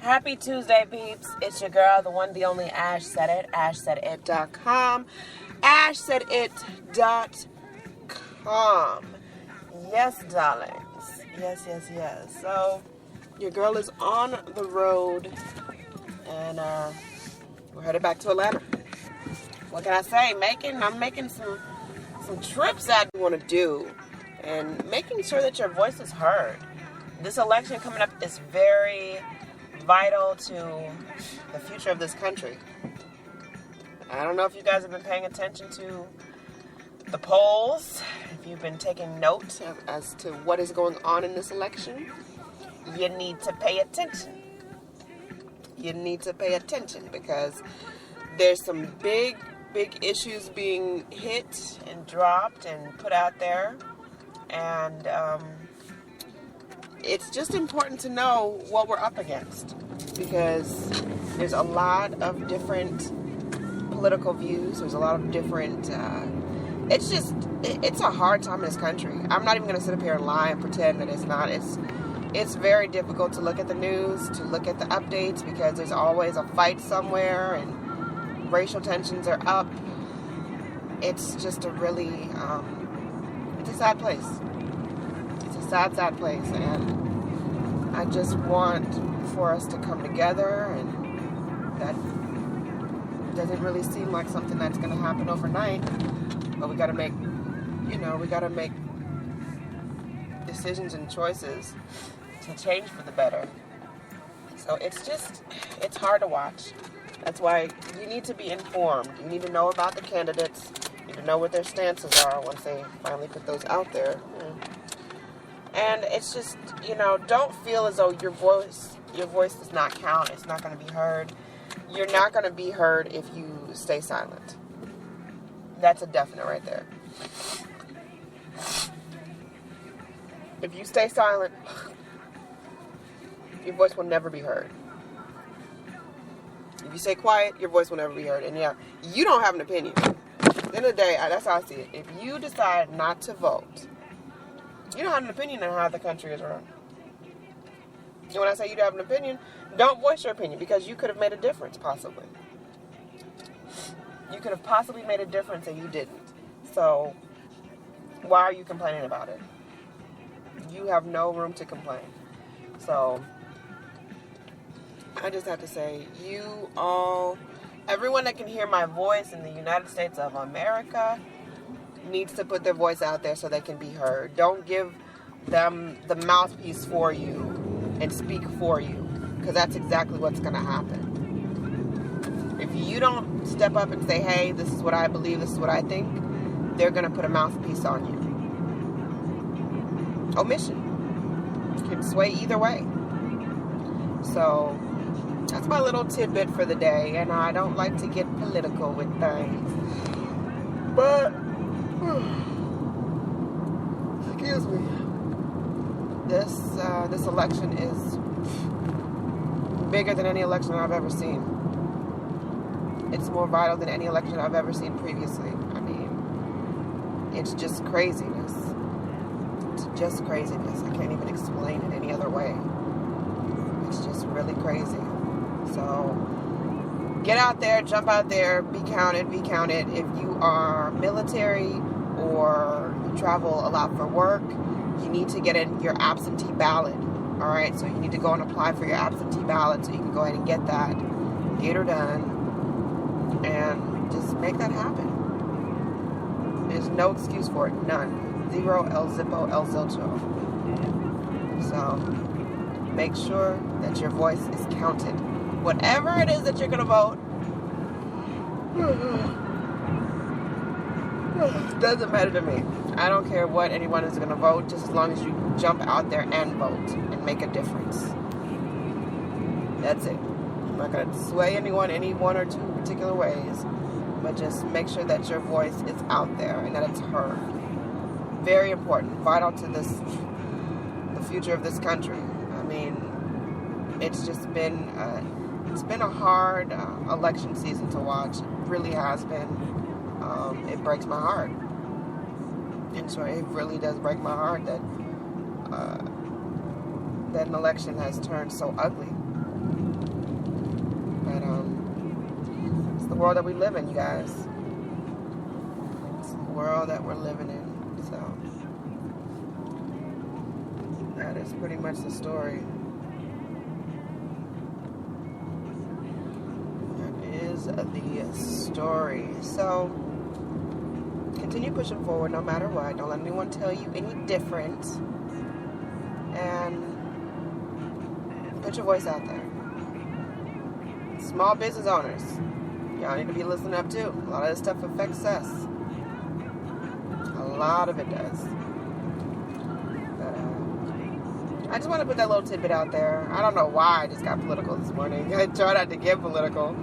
Happy Tuesday, peeps. It's your girl, the one, the only Ash Said It, ashsaidit.com. ashsaidit.com. Yes, darlings. Yes. So, your girl is on the road, and we're headed back to Atlanta. What can I say? I'm making some trips that I want to do, and making sure that your voice is heard. This election coming up is very vital to the future of this country. I don't know if you guys have been paying attention to the polls, if you've been taking note as to what is going on in this election. You need to pay attention. You need to pay attention because there's some big issues being hit and dropped and put out there, and it's just important to know what we're up against, because there's a lot of different political views. There's a lot of different, it's a hard time in this country. I'm not even going to sit up here and lie and pretend that it's not. It's very difficult to look at the news, to look at the updates, because there's always a fight somewhere and racial tensions are up. It's just a really, it's a sad place. It's a sad place, and I just want for us to come together, and that doesn't really seem like something that's going to happen overnight, but we got to make decisions and choices to change for the better. So it's hard to watch. That's why you need to be informed. You need to know about the candidates. You need to know what their stances are once they finally put those out there. And it's just, don't feel as though your voice does not count. It's not going to be heard. You're not going to be heard if you stay silent. That's a definite right there. If you stay silent, your voice will never be heard. If you stay quiet, your voice will never be heard. And yeah, you don't have an opinion. At the end of the day, that's how I see it. If you decide not to vote, you don't have an opinion on how the country is run. And when I say you don't have an opinion, don't voice your opinion, because you could have made a difference, possibly. You could have possibly made a difference and you didn't. So, why are you complaining about it? You have no room to complain. So, I just have to say, everyone that can hear my voice in the United States of America needs to put their voice out there so they can be heard. Don't give them the mouthpiece for you and speak for you, because that's exactly what's going to happen. If you don't step up and say, hey, this is what I believe, this is what I think, they're going to put a mouthpiece on you. Omission can sway either way. So that's my little tidbit for the day, and I don't like to get political with things, but excuse me, this election is bigger than any election I've ever seen. It's more vital than any election I've ever seen previously. I mean, it's just craziness. It's just craziness. I can't even explain it any other way. It's just really crazy. So, get out there, jump out there, be counted. If you are military or you travel a lot for work, you need to get in your absentee ballot. All right, so you need to go and apply for your absentee ballot so you can go ahead and get that. Get her done. And just make that happen. There's no excuse for it. None. Zero, El Zippo, El Zilcho. So, make sure that your voice is counted. Whatever it is that you're going to vote, doesn't matter to me. I don't care what anyone is going to vote, just as long as you jump out there and vote and make a difference. That's it. I'm not going to sway anyone any one or two particular ways, but just make sure that your voice is out there and that it's heard. Very important, vital to the future of this country. I mean, it's just been a hard election season to watch. It really has been. It breaks my heart. And so it really does break my heart that that an election has turned so ugly. world that we live in, you guys. It's the world that we're living in. So that is pretty much the story. That is the story. So continue pushing forward no matter what. Don't let anyone tell you any different. And put your voice out there. Small business owners, y'all need to be listening up too. A lot of this stuff affects us. A lot of it does. But I just want to put that little tidbit out there. I don't know why I just got political this morning. I try not to get political.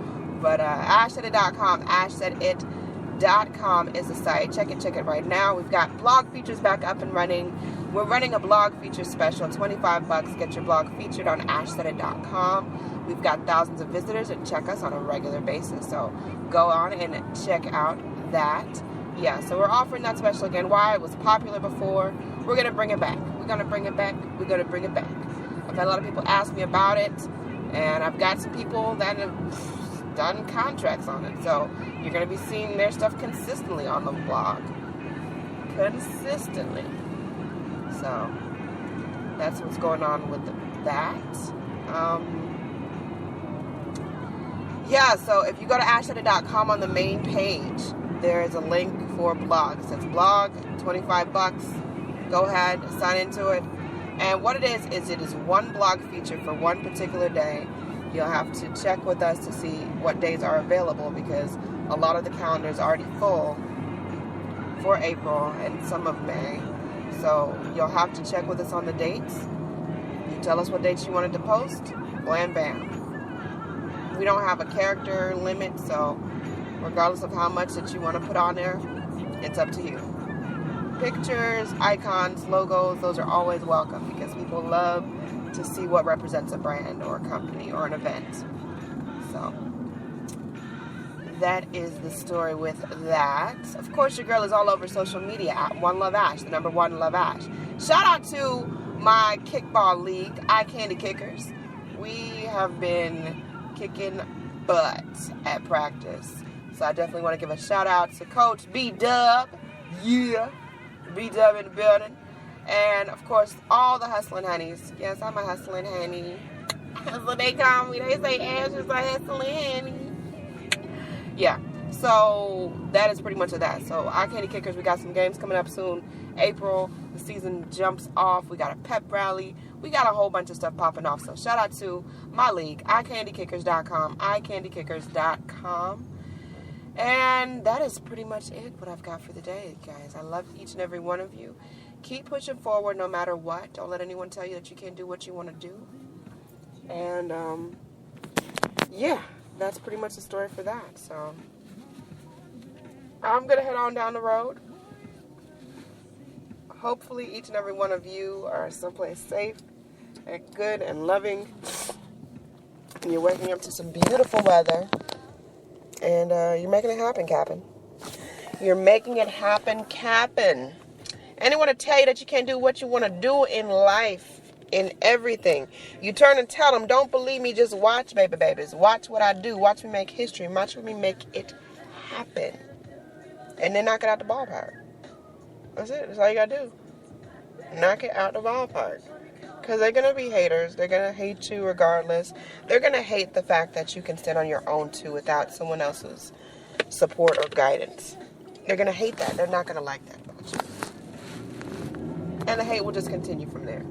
But ashsaidit.com, ashsaidit.com is the site. Check it right now. We've got blog features back up and running. We're running a blog feature special, $25. Get your blog featured on ashsaidit.com. We've got thousands of visitors that check us on a regular basis. So go on and check out that. Yeah, so we're offering that special again. Why? It was popular before. We're going to bring it back. We're going to bring it back. We're going to bring it back. I've had a lot of people ask me about it. And I've got some people that have done contracts on it. So you're going to be seeing their stuff consistently on the blog. Consistently. So that's what's going on with that. Yeah, so if you go to ashsaidit.com on the main page, there is a link for blogs. It's blog, $25. Go ahead, sign into it. And what it is one blog feature for one particular day. You'll have to check with us to see what days are available because a lot of the calendar is already full for April and some of May. So you'll have to check with us on the dates. You tell us what dates you wanted to post, blam, bam. We don't have a character limit, so regardless of how much that you want to put on there, it's up to you. Pictures, icons, logos, those are always welcome because people love to see what represents a brand or a company or an event. So that is the story with that. Of course, your girl is all over social media at One Love Ash, the number one Love Ash. Shout out to my kickball league, Eye Candy Kickers. We have been kicking butt at practice. So I definitely want to give a shout out to Coach B-Dub. Yeah. B-Dub in the building. And of course, all the hustling honeys. Yes, I'm a hustling honey. That's what they call me. They say Ash is a hustling honey. Yeah. So that is pretty much of that. So Eye Candy Kickers, we got some games coming up soon. April, the season jumps off. We got a pep rally. We got a whole bunch of stuff popping off. So shout out to my league, eyecandykickers.com, eyecandykickers.com. And that is pretty much it, what I've got for the day, guys. I love each and every one of you. Keep pushing forward no matter what. Don't let anyone tell you that you can't do what you want to do. And, yeah, that's pretty much the story for that. So I'm going to head on down the road. Hopefully each and every one of you are someplace safe and good and loving. And you're waking up to some beautiful weather. And you're making it happen, Cap'n. You're making it happen, Cap'n. Anyone to tell you that you can't do what you want to do in life, in everything. You turn and tell them, don't believe me, just watch, babies. Watch what I do. Watch me make history. Watch me make it happen. And then knock it out the ballpark. That's it. That's all you got to do. Knock it out the ballpark. Because they're going to be haters. They're going to hate you regardless. They're going to hate the fact that you can stand on your own too without someone else's support or guidance. They're going to hate that. They're not going to like that about you. And the hate will just continue from there.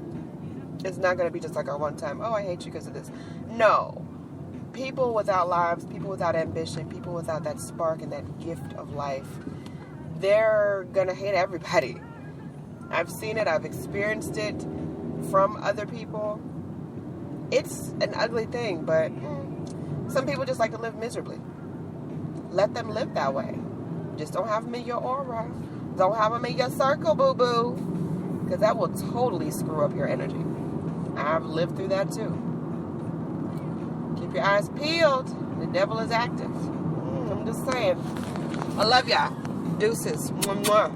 It's not going to be just like a one time, oh, I hate you because of this. No. People without lives, people without ambition, people without that spark and that gift of life, they're going to hate everybody. I've seen it. I've experienced it from other people. It's an ugly thing, but some people just like to live miserably. Let them live that way. Just don't have them in your aura. Don't have them in your circle, boo-boo. Because that will totally screw up your energy. I've lived through that too. Keep your eyes peeled. The devil is active. I'm just saying. I love y'all. Deuces. Mwah, mwah.